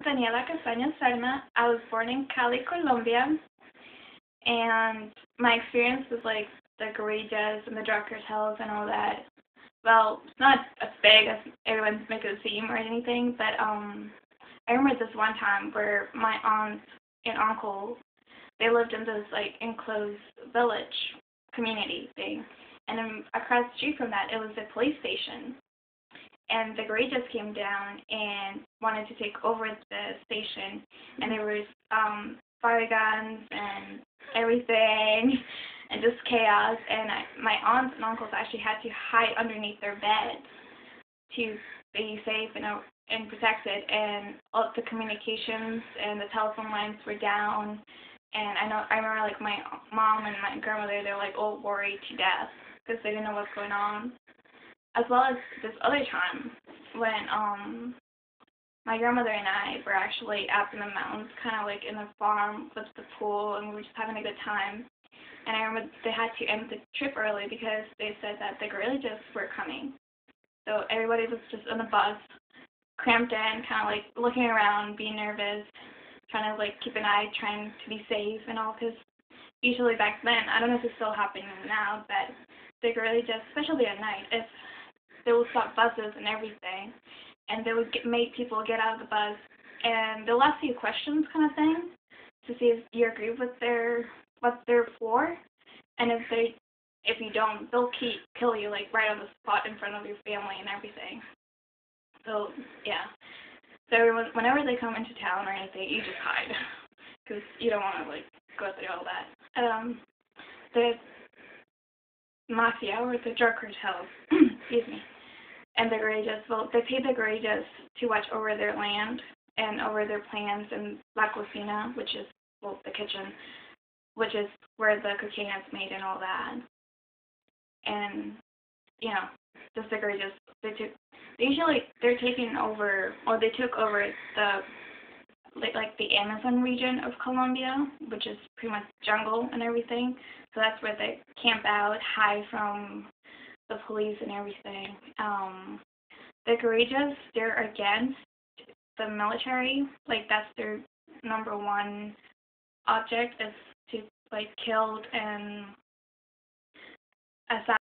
Daniela Castaño Serna. I was born in Cali, Colombia, and my experience with like the guerrillas and the drug cartels and all that. Well, it's not as big as everyone's making it seem or anything, but I remember this one time where my aunt and uncle they lived in this like enclosed village community thing, and then across the street from that it was a police station. And the guerrillas came down and wanted to take over the station, and there was fire guns and everything, and just chaos. And my aunts and uncles actually had to hide underneath their beds to be safe and protected. And all of the communications and the telephone lines were down. And I remember like my mom and my grandmother, they were like all worried to death because they didn't know what's going on. As well as this other time when my grandmother and I were actually up in the mountains, kind of like in the farm with the pool, and we were just having a good time. And I remember they had to end the trip early because they said that the guerrillas were coming. So everybody was just on the bus, cramped in, kind of like looking around, being nervous, trying to like keep an eye, trying to be safe and all. Because usually back then, I don't know if it's still happening now, but the guerrillas, especially at night, if they would stop buses and everything, and they would make people get out of the bus, and they'll ask you questions kind of thing to see if you agree with what they're for, and if you don't, they'll kill you like right on the spot in front of your family and everything. So yeah, so whenever they come into town or anything, you just hide because you don't want to like go through all that. The mafia or the drug cartels, excuse me, and the guerrillas, well, they pay the guerrillas to watch over their land and over their plans in La Cocina, which is, well, the kitchen, which is where the cocaine is made and all that. And, you know, just the guerrillas, they're taking over, or they took over like the Amazon region of Colombia, which is pretty much jungle and everything. So that's where they camp out, hide from the police and everything. The guerrillas, they're against the military. Like that's their number one object is to like kill and assassinate